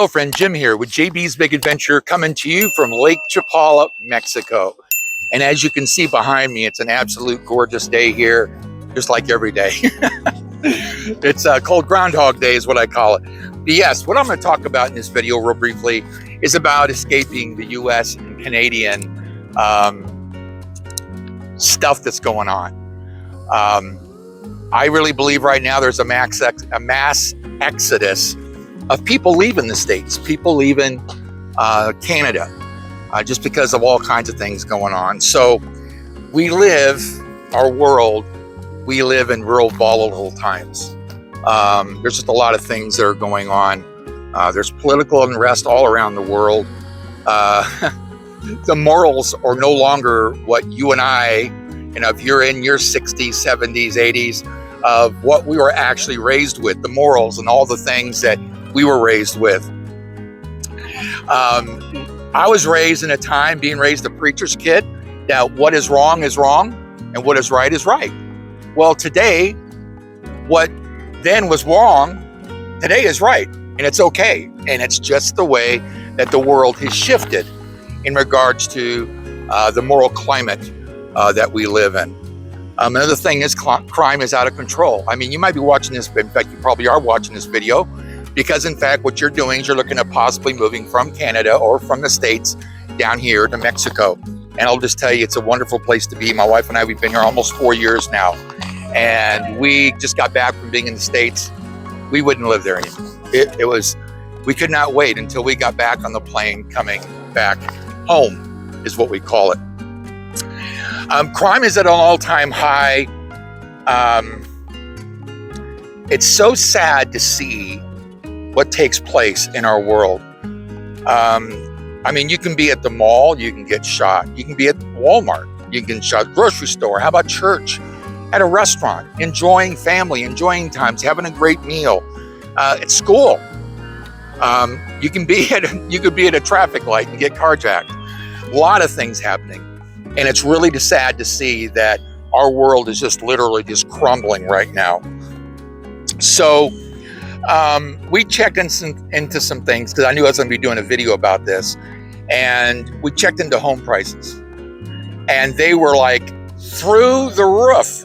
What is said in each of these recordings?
Hello friend, Jim here with JB's Big Adventure, coming to you from Lake Chapala, Mexico. And as you can see behind me, it's an absolute gorgeous day here, just like every day. It's called Groundhog Day is what I call it. But yes, what I'm going to talk about in this video real briefly is about escaping the US and Canadian stuff that's going on. I really believe right now there's a mass exodus of people leaving the States, people leaving Canada, just because of all kinds of things going on. So we live, our world, we live in real volatile times. There's just a lot of things that are going on. There's political unrest all around the world. The morals are no longer what you and I, if you're in your 60s, 70s, 80s, of what we were actually raised with, the morals and all the things that we were raised with. I was raised in a time, being raised a preacher's kid, that what is wrong and what is right. Well, today, what then was wrong, today is right, and it's okay. And it's just the way that the world has shifted in regards to the moral climate that we live in. Another thing is crime is out of control. I mean, you might be watching this, in fact, you probably are watching this video, because in fact, what you're doing is you're looking at possibly moving from Canada or from the States down here to Mexico. And I'll just tell you, it's a wonderful place to be. My wife and I, we've been here almost 4 years now. And we just got back from being in the States. We wouldn't live there anymore. We could not wait until we got back on the plane coming back home, is what we call it. Crime is at an all-time high. It's so sad to see what takes place in our world. I mean, you can be at the mall, you can get shot. You can be at Walmart, you can get shot. Grocery store, how about church? At a restaurant, enjoying family, enjoying times, having a great meal. At school, you could be at a traffic light and get carjacked. A lot of things happening. And it's really sad to see that our world is just literally just crumbling right now. So we checked into some things, because I knew I was going to be doing a video about this. And we checked into home prices. And they were like through the roof.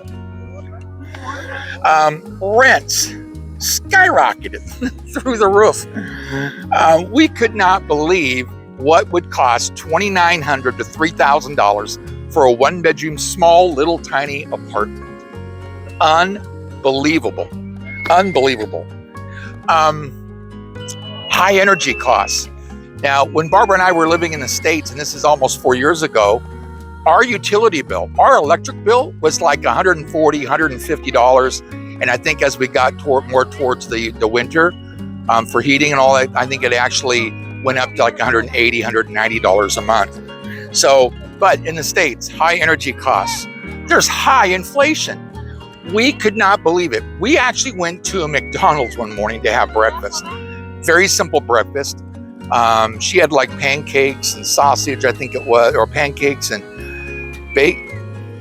Rents skyrocketed through the roof. We could not believe what would cost $2,900 to $3,000 for a one-bedroom, small, little, tiny apartment. Unbelievable. High energy costs. Now, when Barbara and I were living in the States, and this is almost 4 years ago, our utility bill, our electric bill was like $140, $150. And I think as we got more towards the winter, for heating and all that, I think it actually went up to like $180, $190 a month. So, but in the States, high energy costs, there's high inflation. We could not believe it. We actually went to a McDonald's one morning to have breakfast. Very simple breakfast. She had like pancakes and sausage, I think it was, or pancakes and bake.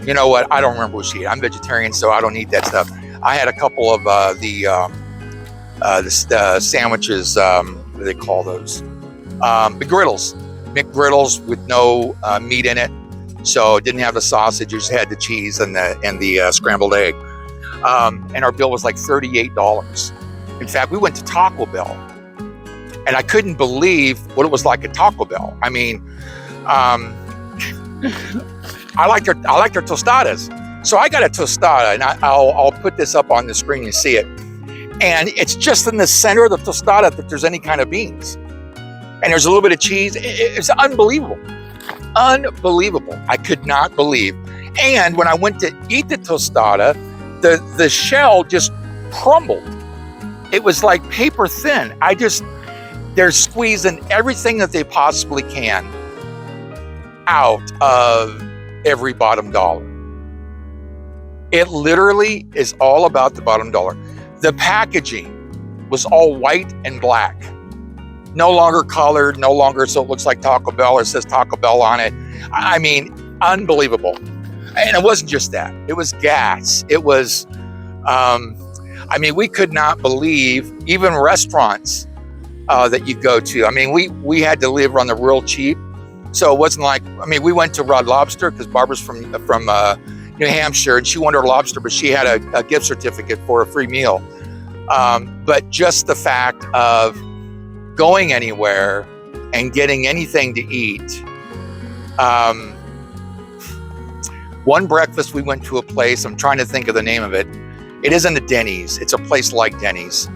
You know what? I don't remember what she ate. I'm vegetarian, so I don't eat that stuff. I had a couple of the sandwiches. What do they call those? McGriddles with no meat in it, so it didn't have the sausage. It just had the cheese and the scrambled egg. And our bill was like $38. In fact, we went to Taco Bell, and I couldn't believe what it was like at Taco Bell. I mean, I like their tostadas. So I got a tostada, and I'll put this up on the screen, you see it. And it's just in the center of the tostada that there's any kind of beans. And there's a little bit of cheese. It's unbelievable. Unbelievable. I could not believe. And when I went to eat the tostada, the shell just crumbled. It was like paper thin. They're squeezing everything that they possibly can out of every bottom dollar. It literally is all about the bottom dollar. The packaging was all white and black. No longer colored, no longer so it looks like Taco Bell or it says Taco Bell on it. I mean, unbelievable. And it wasn't just that. It was gas. It was, we could not believe, even restaurants that you go to. I mean, we had to live on the real cheap. So it wasn't like, I mean, we went to Red Lobster because Barbara's from New Hampshire, and she wanted her lobster, but she had a gift certificate for a free meal. But just the fact of going anywhere and getting anything to eat. One breakfast we went to a place, I'm trying to think of the name of it. It isn't a Denny's, it's a place like Denny's.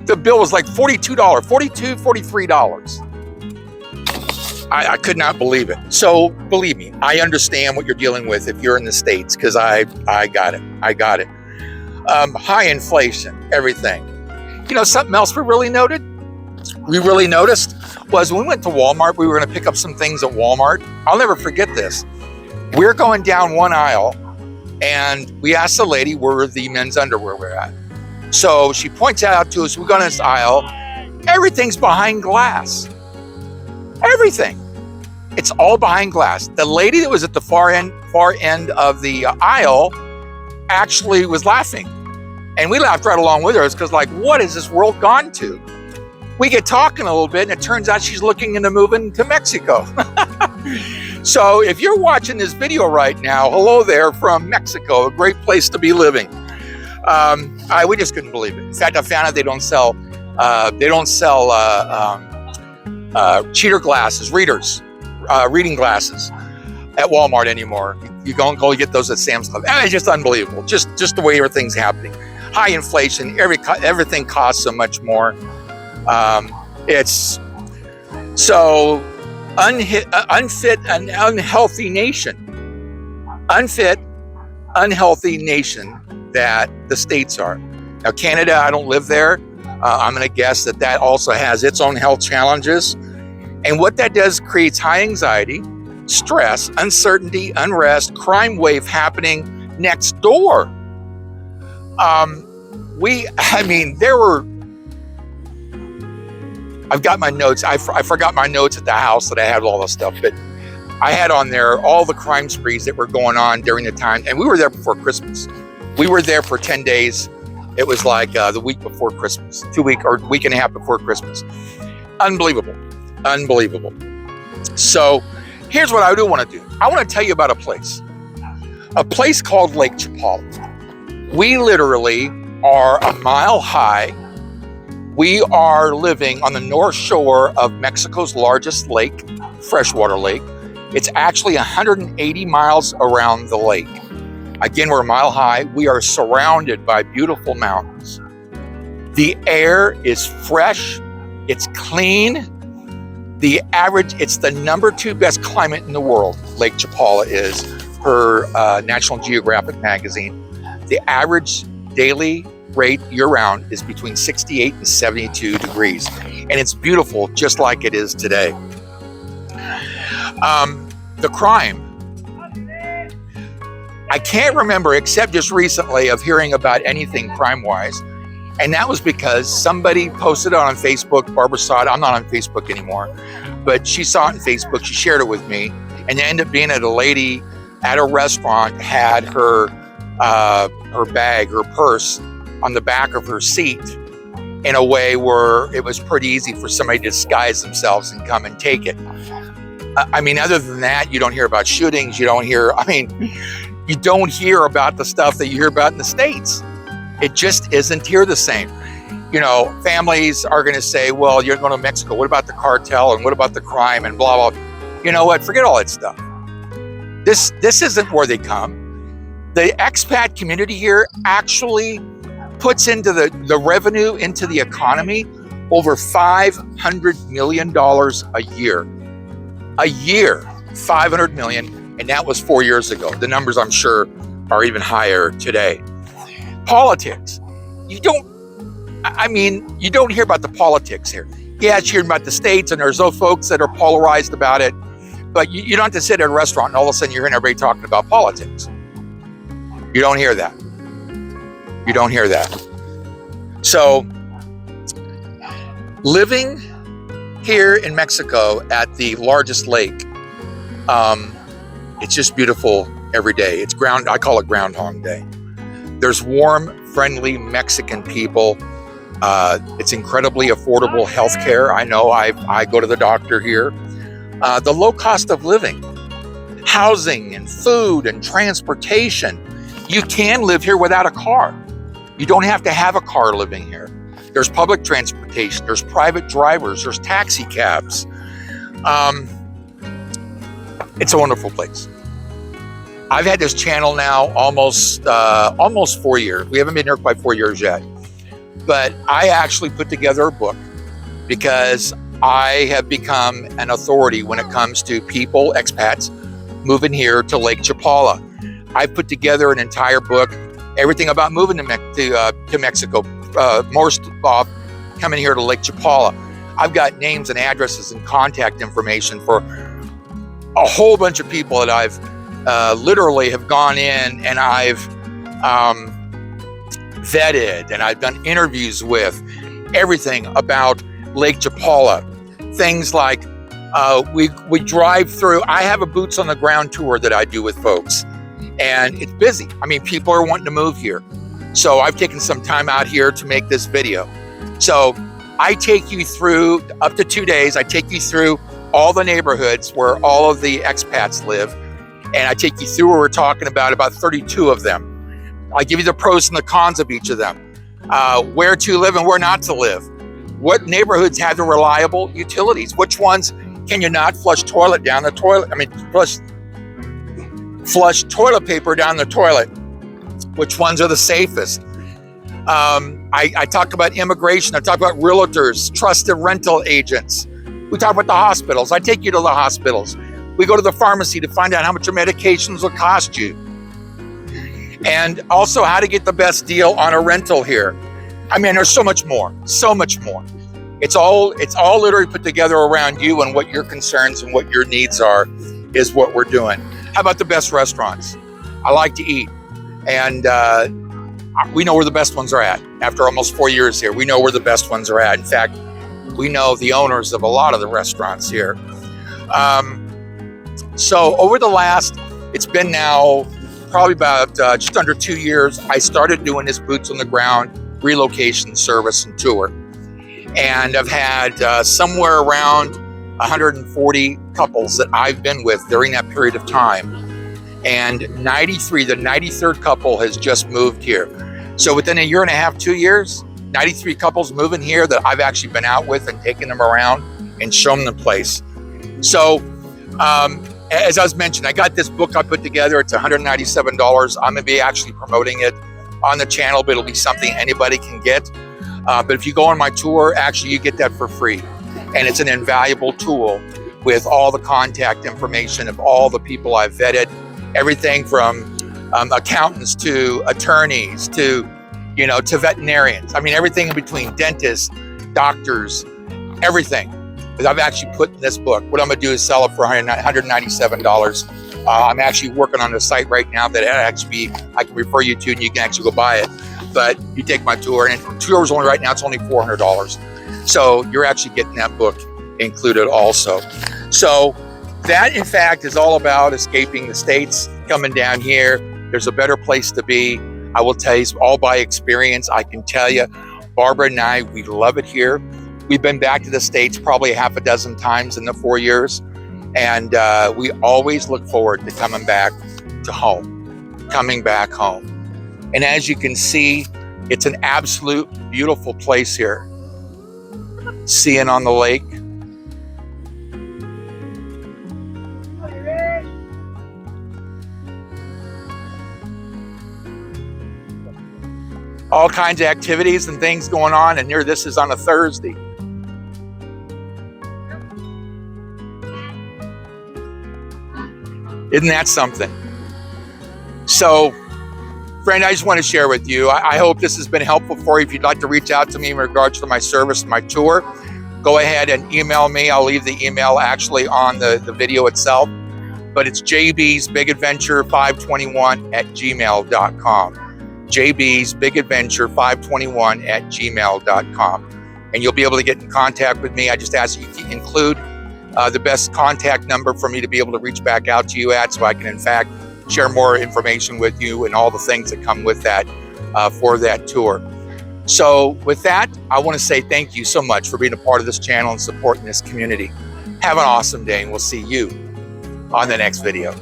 The bill was like $42, $43. I could not believe it. So believe me, I understand what you're dealing with if you're in the States, because I got it. High inflation, everything. You know, something else we really noticed was when we went to Walmart, we were going to pick up some things at Walmart. I'll never forget this. We're going down one aisle and we asked the lady where the men's underwear were at. So she points out to us, we go on this aisle, everything's behind glass. Everything. It's all behind glass. The lady that was at the far end of the aisle actually was laughing. And we laughed right along with her. It's because, like, what has this world gone to? We get talking a little bit, and it turns out she's looking into moving to Mexico. So if you're watching this video right now, hello there from Mexico, a great place to be living. We just couldn't believe it. In fact, I found out they don't sell cheater glasses, reading glasses at Walmart anymore. You go get those at Sam's Club. It's just unbelievable. Just the way everything's happening. High inflation, everything costs so much more. It's so unfit, an unhealthy nation. Unfit, unhealthy nation that the States are. Now, Canada, I don't live there. I'm going to guess that also has its own health challenges. And what that does creates high anxiety, stress, uncertainty, unrest, crime wave happening next door. I've got my notes. I forgot my notes at the house that I had all the stuff, but I had on there all the crime sprees that were going on during the time. And we were there before Christmas. We were there for 10 days. It was like the week before Christmas, week and a half before Christmas. Unbelievable. So here's what I do want to do. I want to tell you about a place called Lake Chapala. We literally are a mile high. We are living on the north shore of Mexico's largest lake, freshwater lake. It's actually 180 miles around the lake. Again, we're a mile high. We are surrounded by beautiful mountains. The air is fresh. It's clean. It's the number 2 best climate in the world, Lake Chapala is, per National Geographic magazine. The average daily rate year-round is between 68 and 72 degrees. And it's beautiful, just like it is today. The crime. I can't remember, except just recently, of hearing about anything crime-wise. And that was because somebody posted it on Facebook. Barbara saw it. I'm not on Facebook anymore. But she saw it on Facebook. She shared it with me. And it ended up being that a lady at a restaurant had her bag, her purse, on the back of her seat in a way where it was pretty easy for somebody to disguise themselves and come and take it. I mean, other than that, you don't hear about shootings. You don't hear about the stuff that you hear about in the States. It just isn't here the same. You know, families are going to say, well, you're going to Mexico. What about the cartel? And what about the crime? And blah, blah. You know what? Forget all that stuff. This isn't where they come. The expat community here actually puts into the revenue into the economy over $500 million a year. A year, $500 million. And that was 4 years ago. The numbers, I'm sure, are even higher today. Politics. You don't hear about the politics here. Yeah, it's hearing about the States, and there's those folks that are polarized about it. But you don't have to sit at a restaurant and all of a sudden you're hearing everybody talking about politics. You don't hear that. You don't hear that. So, living here in Mexico at the largest lake, it's just beautiful every day. I call it Groundhog Day. There's warm, friendly Mexican people. It's incredibly affordable health care. I know I go to the doctor here. The low cost of living, housing and food and transportation. You can live here without a car. You don't have to have a car living here. There's public transportation, there's private drivers, there's taxi cabs. It's a wonderful place. I've had this channel now almost 4 years. We haven't been here quite 4 years yet. But I actually put together a book because I have become an authority when it comes to people, expats, moving here to Lake Chapala. I put together an entire book, everything about moving to Mexico, most coming here to Lake Chapala. I've got names and addresses and contact information for a whole bunch of people that I've literally have gone in and I've vetted and I've done interviews with, everything about Lake Chapala. Things like we drive through. I have a boots on the ground tour that I do with folks, and it's busy. I mean, people are wanting to move here. So I've taken some time out here to make this video. So I take you through up to 2 days. I take you through all the neighborhoods where all of the expats live. And I take you through where we're talking about 32 of them. I give you the pros and the cons of each of them. Where to live and where not to live. What neighborhoods have the reliable utilities? Which ones can you not flush toilet down the toilet? I mean, flush toilet paper down the toilet. Which ones are the safest? I talk about immigration. I talk about realtors, trusted rental agents. We talk about the hospitals. I take you to the hospitals. We go to the pharmacy to find out how much your medications will cost you. And also how to get the best deal on a rental here. I mean, there's so much more, so much more. It's all literally put together around you and what your concerns and what your needs are is what we're doing. How about the best restaurants? I like to eat. And we know where the best ones are at. After almost 4 years here, we know where the best ones are at. In fact, we know the owners of a lot of the restaurants here. So over the last, it's been now probably about just under 2 years, I started doing this boots on the ground relocation service and tour. And I've had somewhere around 140 couples that I've been with during that period of time. And the 93rd couple has just moved here. So within a year and a half, 2 years, 93 couples moving here that I've actually been out with and taken them around and shown them the place. So, as I was mentioning, I got this book I put together. It's $197. I'm gonna be actually promoting it on the channel, but it'll be something anybody can get. But if you go on my tour, actually you get that for free. And it's an invaluable tool with all the contact information of all the people I've vetted, everything from accountants to attorneys to veterinarians. I mean, everything in between, dentists, doctors, everything. I've actually put in this book. What I'm gonna do is sell it for $197. I'm actually working on a site right now that I can refer you to and you can actually go buy it. But you take my tour and tours only right now, it's only $400. So you're actually getting that book included also. So that in fact is all about escaping the States, coming down here. There's a better place to be. I will tell you, all by experience. I can tell you, Barbara and I, we love it here. We've been back to the States probably half a dozen times in the 4 years. And we always look forward to coming back to home, coming back home. And as you can see, it's an absolute beautiful place here. Seeing on the lake. All kinds of activities and things going on, and here this is on a Thursday. Isn't that something? So, friend, I just want to share with you. I hope this has been helpful for you. If you'd like to reach out to me in regards to my service, my tour, go ahead and email me. I'll leave the email actually on the video itself. But it's JBsBigAdventure521@gmail.com. JBsBigAdventure521@gmail.com. And you'll be able to get in contact with me. I just ask you to include the best contact number for me to be able to reach back out to you at, so I can in fact share more information with you and all the things that come with that for that tour. So with that, I want to say thank you so much for being a part of this channel and supporting this community. Have an awesome day, and we'll see you on the next video.